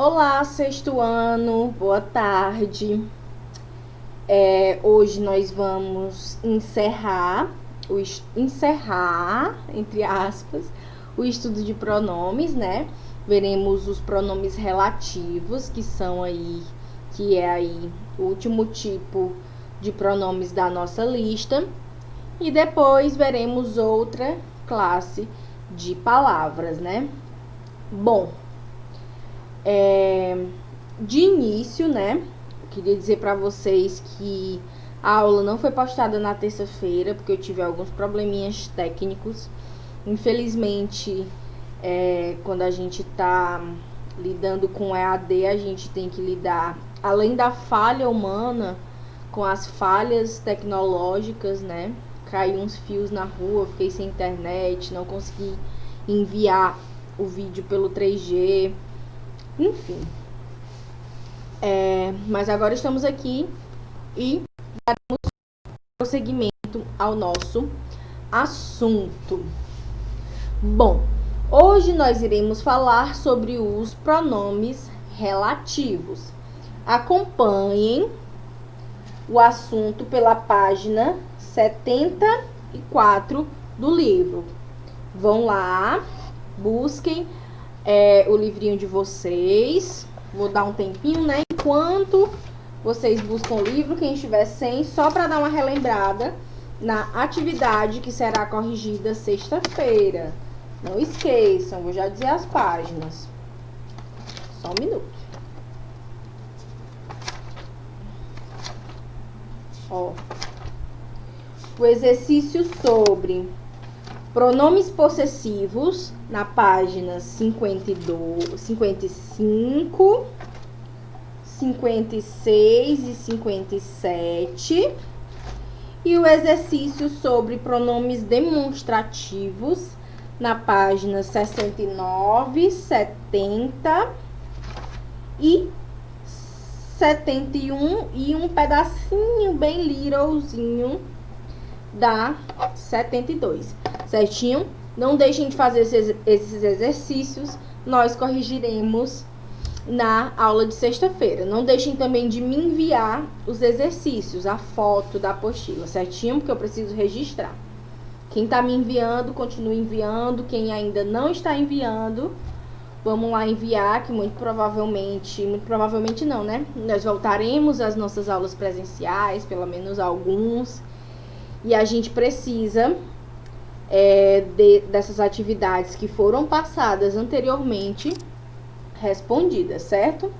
Olá, sexto ano, boa tarde. Hoje nós vamos encerrar, entre aspas, o estudo de pronomes, né? Veremos os pronomes relativos, que é aí o último tipo de pronomes da nossa lista. E depois veremos outra classe de palavras, né? Bom, de início, né? Queria dizer para vocês que a aula não foi postada na terça-feira, porque eu tive alguns probleminhas técnicos. Infelizmente, quando a gente está lidando com EAD, a gente tem que lidar, além da falha humana, com as falhas tecnológicas, né? Caiu uns fios na rua, fiquei sem internet, não consegui enviar o vídeo pelo 3G, enfim. Mas agora estamos aqui e daremos prosseguimento ao nosso assunto. Bom, hoje nós iremos falar sobre os pronomes relativos. Acompanhem o assunto pela página 74 do livro. Vão lá, busquem o livrinho de vocês. Vou dar um tempinho, né? Enquanto vocês buscam o livro, quem estiver sem, só para dar uma relembrada na atividade que será corrigida sexta-feira. Não esqueçam, vou já dizer as páginas. Só um minuto. O exercício sobre pronomes possessivos, na página 52, 55, 56 e 57. E o exercício sobre pronomes demonstrativos, na página 69, 70 e 71 e um pedacinho bem littlezinho da 72, certinho? Não deixem de fazer esses exercícios, nós corrigiremos na aula de sexta-feira. Não deixem também de me enviar os exercícios, a foto da apostila, certinho? Porque eu preciso registrar. Quem está me enviando, continue enviando. Quem ainda não está enviando, vamos lá enviar, que muito provavelmente não, né? Nós voltaremos às nossas aulas presenciais, pelo menos alguns. E a gente precisa dessas atividades que foram passadas anteriormente respondidas, certo?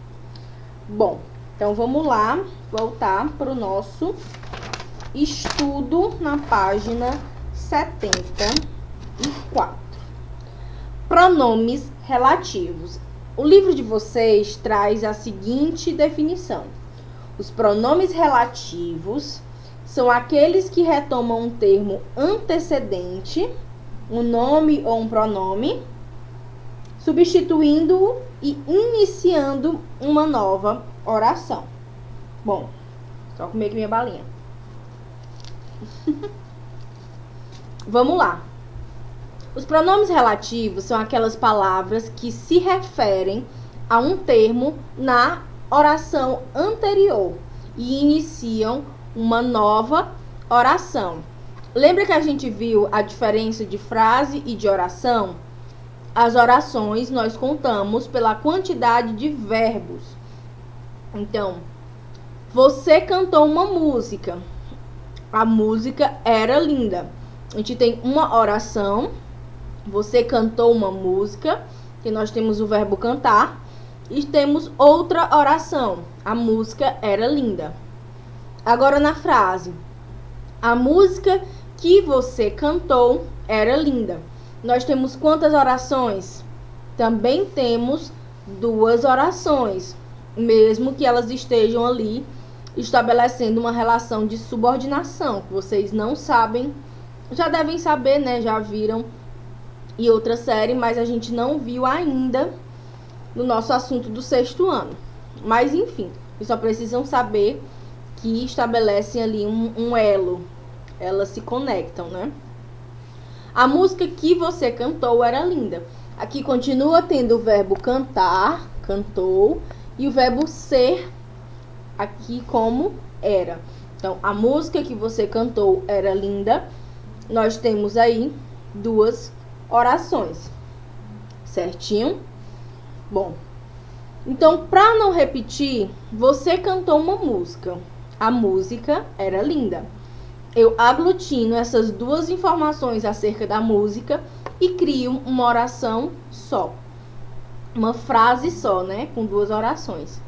Bom, então vamos lá, voltar para o nosso estudo na página 74. Pronomes relativos. O livro de vocês traz a seguinte definição: os pronomes relativos são aqueles que retomam um termo antecedente, um nome ou um pronome, substituindo-o e iniciando uma nova oração. Bom, só comer aqui minha balinha. Vamos lá. Os pronomes relativos são aquelas palavras que se referem a um termo na oração anterior e iniciam uma nova oração. Lembra que a gente viu a diferença de frase e de oração? As orações nós contamos pela quantidade de verbos. Então, você cantou uma música. A música era linda. A gente tem uma oração. Você cantou uma música, que nós temos o verbo cantar. E temos outra oração. A música era linda. Agora na frase, a música que você cantou era linda. Nós temos quantas orações? Também temos duas orações, mesmo que elas estejam ali estabelecendo uma relação de subordinação, que vocês não sabem, já devem saber, né? Já viram em outra série, mas a gente não viu ainda no nosso assunto do sexto ano. Mas enfim, vocês só precisam saber que estabelecem ali um elo. Elas se conectam, né? A música que você cantou era linda. Aqui continua tendo o verbo cantar, cantou, e o verbo ser aqui como era. Então, a música que você cantou era linda. Nós temos aí duas orações, certinho? Bom, então, para não repetir, você cantou uma música. A música era linda. Eu aglutino essas duas informações acerca da música e crio uma oração só. Uma frase só, né? Com duas orações.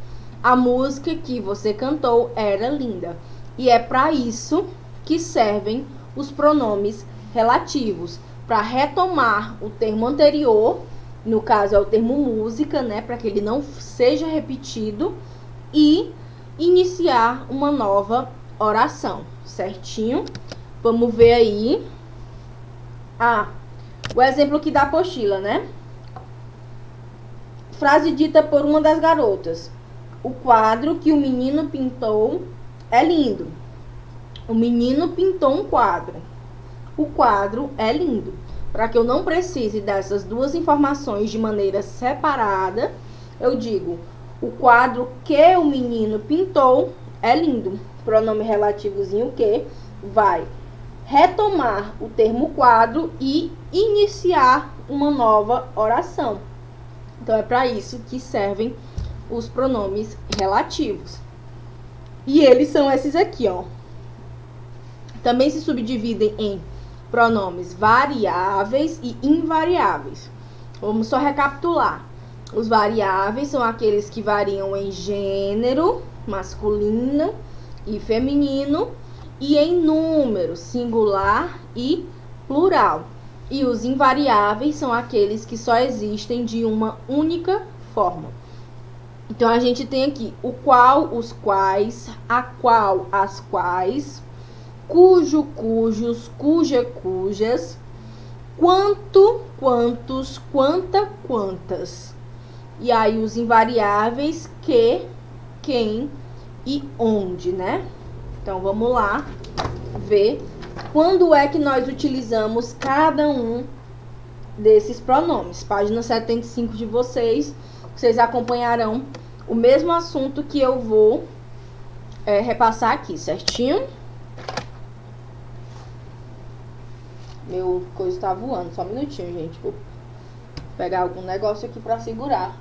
A música que você cantou era linda. E é para isso que servem os pronomes relativos. Para retomar o termo anterior, no caso é o termo música, né? Para que ele não seja repetido. E iniciar uma nova oração, certinho? Vamos ver aí. O exemplo aqui da apostila, né? Frase dita por uma das garotas. O quadro que o menino pintou é lindo. O menino pintou um quadro. O quadro é lindo. Para que eu não precise dessas duas informações de maneira separada, eu digo: o quadro que o menino pintou é lindo. Pronome relativozinho que vai retomar o termo quadro e iniciar uma nova oração. Então, é para isso que servem os pronomes relativos. E eles são esses aqui, ó. Também se subdividem em pronomes variáveis e invariáveis. Vamos só recapitular. Os variáveis são aqueles que variam em gênero, masculino e feminino, e em número, singular e plural. E os invariáveis são aqueles que só existem de uma única forma. Então, a gente tem aqui o qual, os quais, a qual, as quais, cujo, cujos, cuja, cujas, quanto, quantos, quanta, quantas. E aí os invariáveis que, quem e onde, né? Então, vamos lá ver quando é que nós utilizamos cada um desses pronomes. Página 75 de vocês acompanharão o mesmo assunto que eu vou repassar aqui, certinho? Meu coisa tá voando, só um minutinho, gente. Vou pegar algum negócio aqui pra segurar.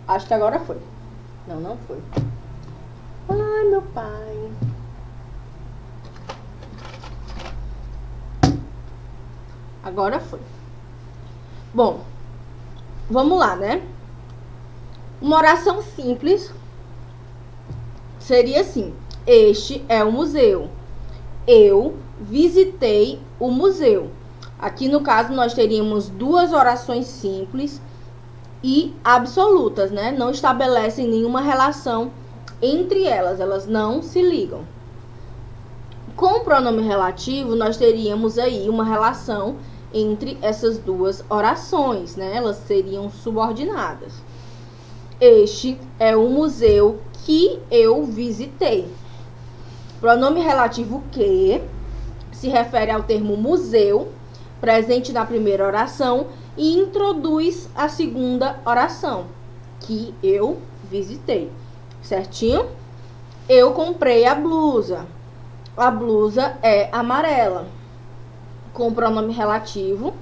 Acho que agora foi. Não, não foi. Ai, meu pai. Agora foi. Bom, vamos lá, né? Uma oração simples seria assim: este é o museu. Eu visitei o museu. Aqui no caso nós teríamos duas orações simples e absolutas, né? Não estabelecem nenhuma relação entre elas, elas não se ligam. Com o pronome relativo, nós teríamos aí uma relação entre essas duas orações, né? Elas seriam subordinadas. Este é o museu que eu visitei. Pronome relativo que se refere ao termo museu, presente na primeira oração, e introduz a segunda oração, que eu visitei. Certinho? Eu comprei a blusa. A blusa é amarela. Com o pronome relativo,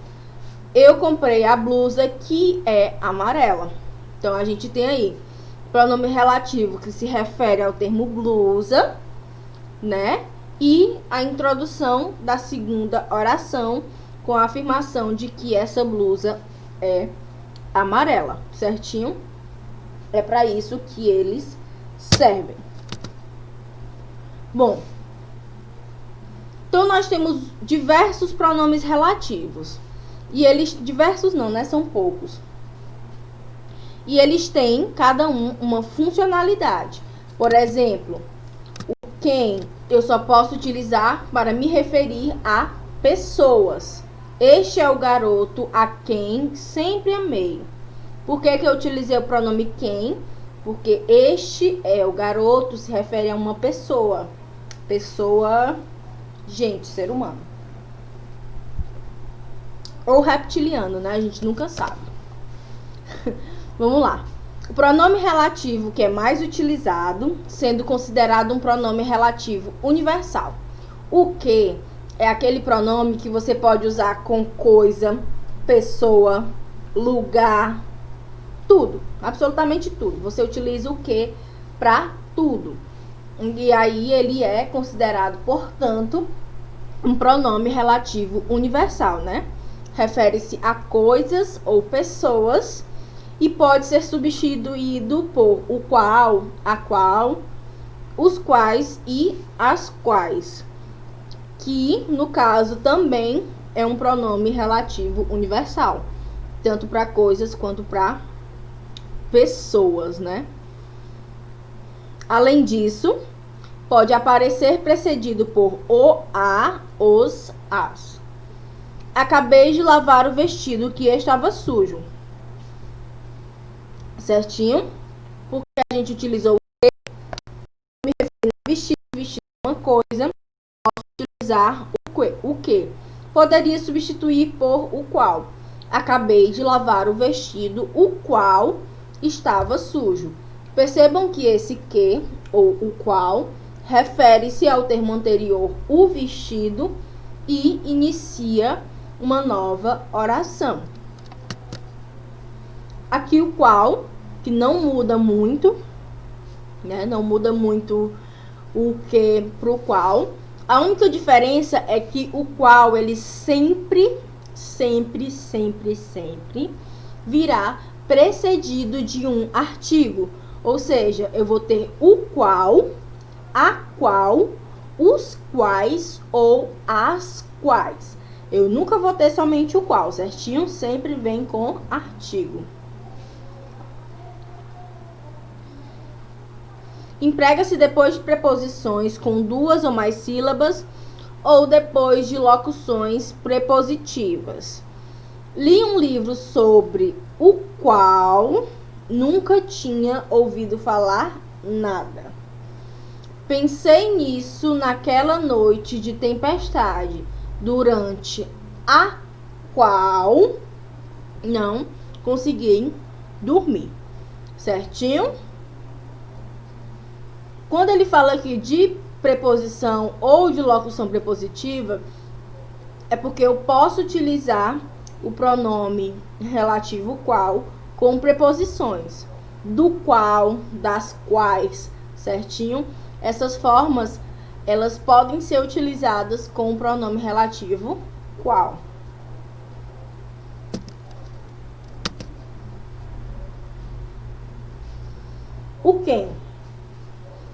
eu comprei a blusa que é amarela. Então, a gente tem aí pronome relativo que se refere ao termo blusa, né? E a introdução da segunda oração com a afirmação de que essa blusa é amarela, certinho? É para isso que eles servem. Bom, então nós temos diversos pronomes relativos. E eles, diversos não, né? São poucos. E eles têm, cada um, uma funcionalidade. Por exemplo, o quem eu só posso utilizar para me referir a pessoas. Este é o garoto a quem sempre amei. Por que eu utilizei o pronome quem? Porque este é o garoto, se refere a uma pessoa. Pessoa, gente, ser humano. ou reptiliano, né? A gente nunca sabe. Vamos lá. O pronome relativo que é mais utilizado, sendo considerado um pronome relativo universal. O que é aquele pronome que você pode usar com coisa, pessoa, lugar, tudo, absolutamente tudo. Você utiliza o que para tudo. E aí ele é considerado, portanto, um pronome relativo universal, né? Refere-se a coisas ou pessoas e pode ser substituído por o qual, a qual, os quais e as quais, que no caso também é um pronome relativo universal, tanto para coisas quanto para pessoas, né? Além disso, pode aparecer precedido por o, a, os, as. Acabei de lavar o vestido que estava sujo. Certinho? Porque a gente utilizou me referindo a vestir, vestir uma coisa, posso utilizar o que? Poderia substituir por o qual. Acabei de lavar o vestido, o qual estava sujo. Percebam que esse que, ou o qual, refere-se ao termo anterior, o vestido, e inicia uma nova oração. Aqui o qual, que não muda muito, né? Não muda muito o que pro qual. A única diferença é que o qual ele sempre virá precedido de um artigo. Ou seja, eu vou ter o qual, a qual, os quais ou as quais. Eu nunca vou ter somente o qual, certinho? Sempre vem com artigo. Emprega-se depois de preposições com duas ou mais sílabas ou depois de locuções prepositivas. Li um livro sobre o qual nunca tinha ouvido falar nada. Pensei nisso naquela noite de tempestade, durante a qual não consegui dormir. Certinho? Quando ele fala aqui de preposição ou de locução prepositiva, é porque eu posso utilizar o pronome relativo qual com preposições. Do qual, das quais, certinho? Essas formas, elas podem ser utilizadas com o pronome relativo qual. O quem?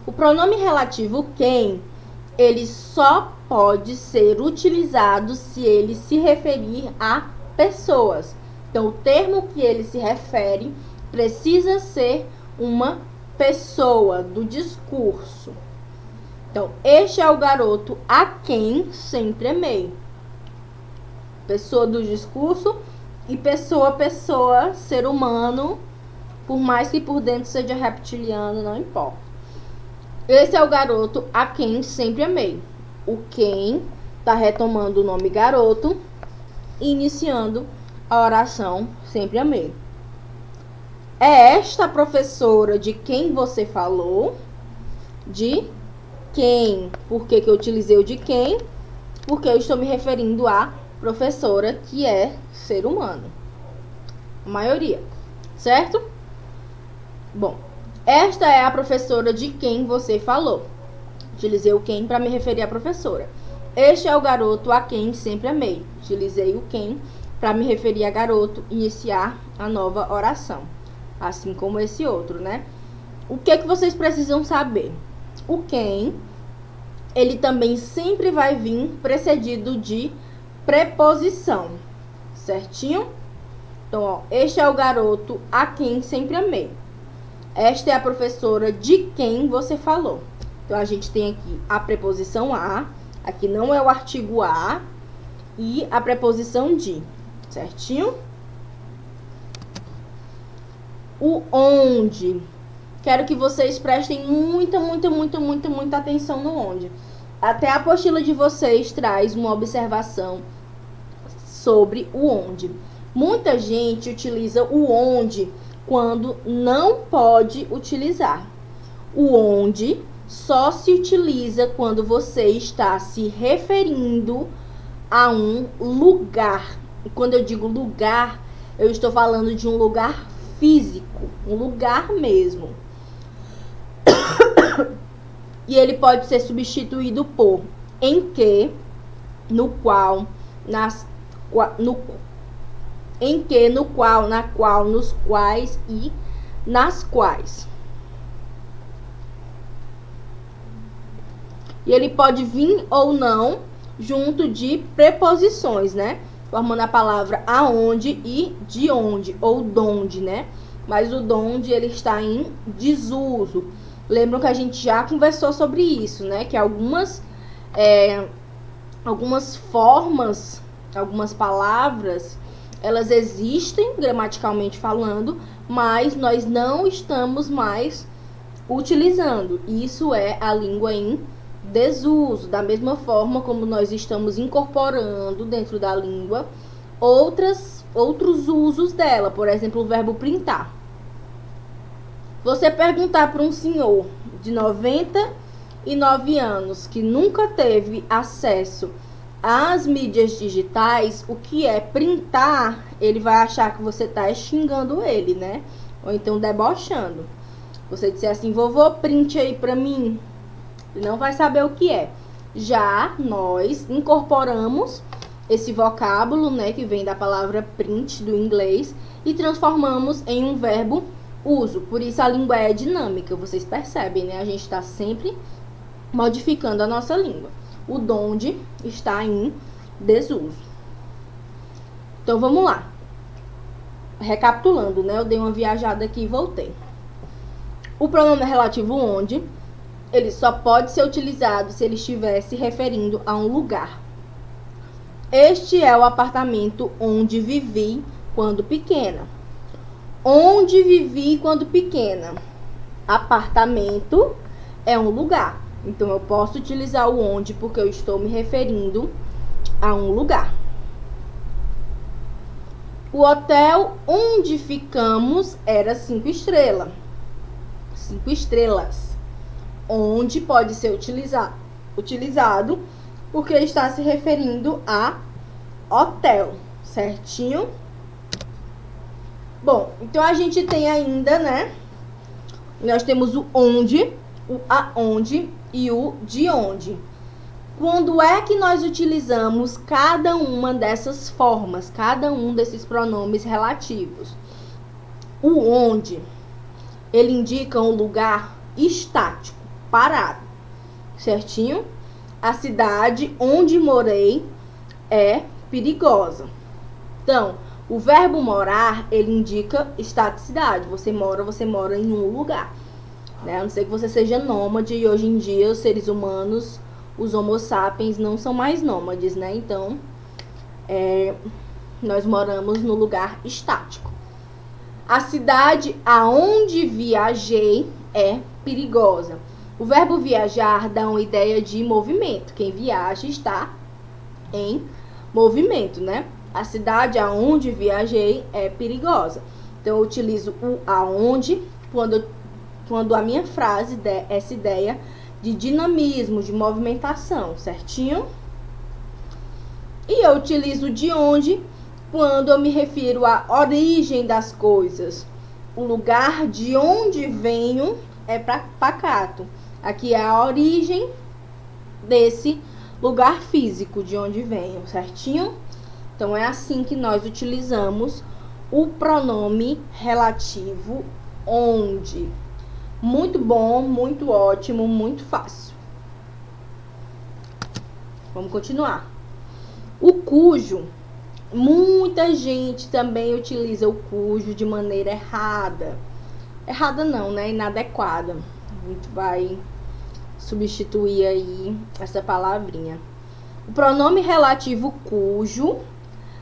O pronome relativo quem, ele só pode ser utilizado se ele se referir a pessoas. Então, o termo que ele se refere precisa ser uma pessoa do discurso. Então, este é o garoto a quem sempre amei. Pessoa do discurso e pessoa, ser humano, por mais que por dentro seja reptiliano, não importa. Esse é o garoto a quem sempre amei. O quem está retomando o nome garoto e iniciando a oração sempre amei. É esta professora de quem você falou? De quem? Por que eu utilizei o de quem? Porque eu estou me referindo à professora, que é ser humano. A maioria. Certo? Bom, esta é a professora de quem você falou. Utilizei o quem para me referir à professora. Este é o garoto a quem sempre amei. Utilizei o quem para me referir a garoto, iniciar a nova oração. Assim como esse outro, né? O que vocês precisam saber? O quem, ele também sempre vai vir precedido de preposição. Certinho? Então, ó, este é o garoto a quem sempre amei. Esta é a professora de quem você falou. Então, a gente tem aqui a preposição a, aqui não é o artigo a, e a preposição de, certinho? O onde. Quero que vocês prestem muita atenção no onde. Até a apostila de vocês traz uma observação sobre o onde. Muita gente utiliza o onde quando não pode utilizar. O onde só se utiliza quando você está se referindo a um lugar. E quando eu digo lugar, eu estou falando de um lugar físico, um lugar mesmo. E ele pode ser substituído por em que, no qual, em que, no qual, na qual, nos quais e nas quais. E ele pode vir ou não junto de preposições, né? Formando a palavra aonde e de onde, ou donde, né? Mas o donde, ele está em desuso. Lembram que a gente já conversou sobre isso, né? Que algumas formas, algumas palavras, elas existem gramaticalmente falando, mas nós não estamos mais utilizando. Isso é a língua em desuso. Da mesma forma como nós estamos incorporando dentro da língua outros usos dela. Por exemplo, o verbo printar. Você perguntar para um senhor de 99 anos que nunca teve acesso às mídias digitais o que é printar, ele vai achar que você está xingando ele, né? Ou então debochando. Você disser assim, vovô, printe aí para mim. Ele não vai saber o que é. Já nós incorporamos esse vocábulo, né, que vem da palavra print do inglês, e transformamos em um verbo uso. Por isso a língua é dinâmica, vocês percebem, né? A gente está sempre modificando a nossa língua. O donde está em desuso. Então vamos lá. Recapitulando, né? Eu dei uma viajada aqui e voltei. O pronome relativo onde, ele só pode ser utilizado se ele estiver se referindo a um lugar. Este é o apartamento onde vivi quando pequena. Onde vivi quando pequena. Apartamento é um lugar. Então, eu posso utilizar o onde porque eu estou me referindo a um lugar. O hotel onde ficamos era 5 estrelas. 5 estrelas. Onde pode ser utilizado porque está se referindo a hotel, certinho? Bom, então a gente tem ainda, né? Nós temos o onde, o aonde e o de onde. Quando é que nós utilizamos cada uma dessas formas, cada um desses pronomes relativos? O onde, ele indica um lugar estático, parado, certinho? A cidade onde morei é perigosa. Então, o verbo morar, ele indica estaticidade. Você mora em um lugar, né? A não ser que você seja nômade, e hoje em dia os seres humanos, os homo sapiens, não são mais nômades, né? Então, nós moramos no lugar estático. A cidade aonde viajei é perigosa. O verbo viajar dá uma ideia de movimento. Quem viaja está em movimento, né? A cidade aonde viajei é perigosa. Então, eu utilizo o aonde quando a minha frase der essa ideia de dinamismo, de movimentação, certinho? E eu utilizo de onde quando eu me refiro à origem das coisas. O lugar de onde venho é pacato. Aqui é a origem desse lugar físico de onde venho, certinho? Então, é assim que nós utilizamos o pronome relativo onde. Muito bom, muito ótimo, muito fácil. Vamos continuar. O cujo. Muita gente também utiliza o cujo de maneira errada. Errada não, né? Inadequada. A gente vai substituir aí essa palavrinha. O pronome relativo cujo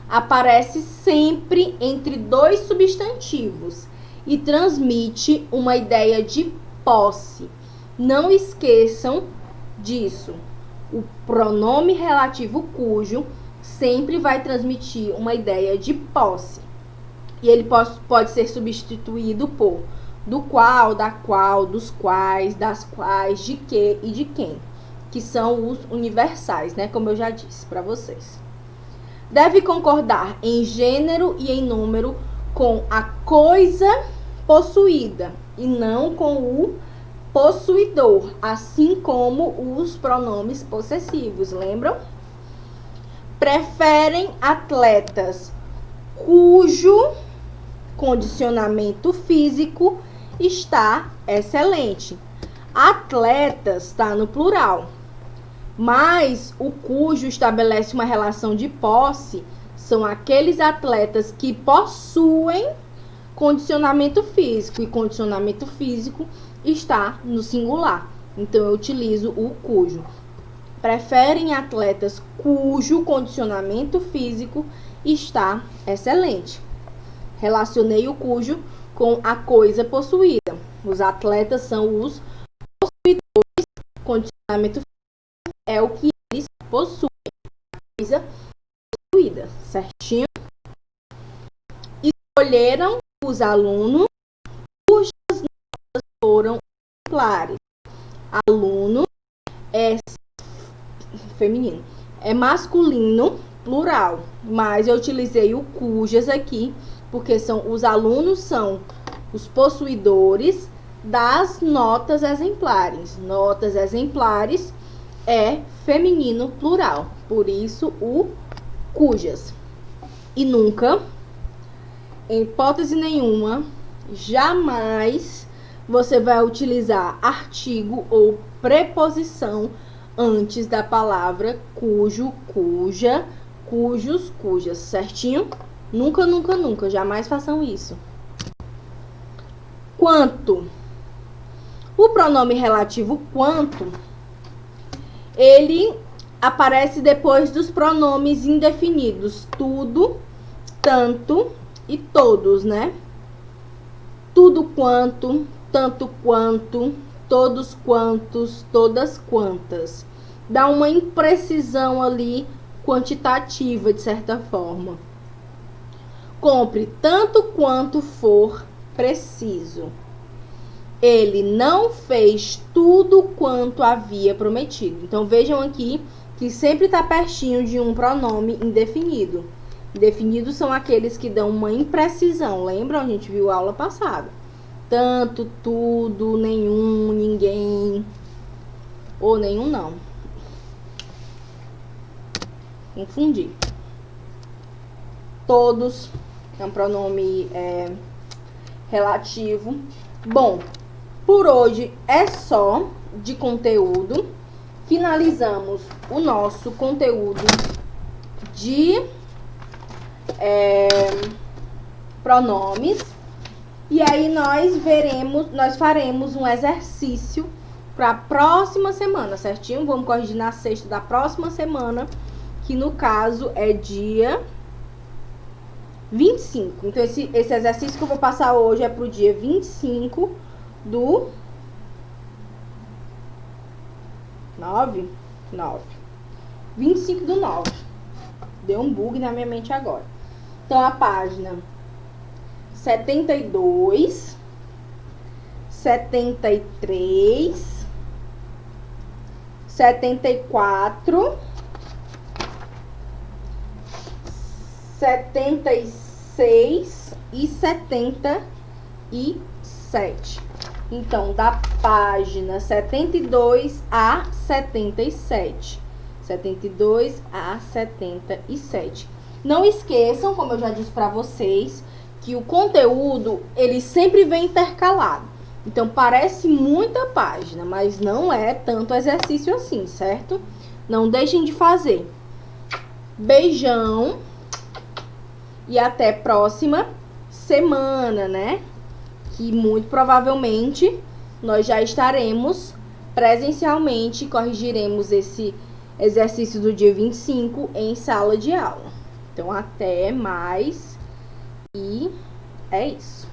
aparece sempre entre dois substantivos e transmite uma ideia de posse. Não esqueçam disso. O pronome relativo cujo sempre vai transmitir uma ideia de posse. E ele pode ser substituído por do qual, da qual, dos quais, das quais, de que e de quem, que são os universais, né? Como eu já disse para vocês. Deve concordar em gênero e em número com a coisa possuída e não com o possuidor, assim como os pronomes possessivos, lembram? Preferem atletas cujo condicionamento físico está excelente. Atletas está no plural, mas o cujo estabelece uma relação de posse, são aqueles atletas que possuem condicionamento físico, e condicionamento físico está no singular. Então eu utilizo o cujo. Preferem atletas cujo condicionamento físico está excelente. Relacionei o cujo com a coisa possuída. Os atletas são os possuidores. Condicionamento físico é o que eles possuem. A coisa possuída, certinho? Escolheram os alunos cujas notas foram exemplares. Aluno é feminino. É masculino, plural. Mas eu utilizei o cujas aqui, porque os alunos são os possuidores das notas exemplares. Notas exemplares é feminino, plural. Por isso, o cujas. E nunca, em hipótese nenhuma, jamais você vai utilizar artigo ou preposição antes da palavra cujo, cuja, cujos, cujas, certinho? Nunca, nunca, nunca, jamais façam isso. Quanto. O pronome relativo quanto, ele aparece depois dos pronomes indefinidos tudo, tanto e todos, né? Tudo quanto, tanto quanto, todos quantos, todas quantas. Dá uma imprecisão ali quantitativa, de certa forma. Compre tanto quanto for preciso. Ele não fez tudo quanto havia prometido. Então, vejam aqui que sempre está pertinho de um pronome indefinido. Indefinidos são aqueles que dão uma imprecisão. Lembram? A gente viu a aula passada. Tanto, tudo, nenhum, ninguém. Ou nenhum não. Confundi. Todos. É um pronome relativo. Bom, por hoje é só de conteúdo. Finalizamos o nosso conteúdo de pronomes. E aí nós faremos um exercício para a próxima semana, certinho? Vamos corrigir na sexta da próxima semana, que no caso é dia 25. Então, esse exercício que eu vou passar hoje é pro dia 25 do 9. 25 do 9. Deu um bug na minha mente agora. Então, a página 72, 73, 74, 76 e 77. Então, da página 72 a 77. 72 a 77. Não esqueçam, como eu já disse para vocês, que o conteúdo, ele sempre vem intercalado. Então, parece muita página, mas não é tanto exercício assim, certo? Não deixem de fazer. Beijão. E até próxima semana, né? Que muito provavelmente nós já estaremos presencialmente, corrigiremos esse exercício do dia 25 em sala de aula. Então, até mais. E é isso.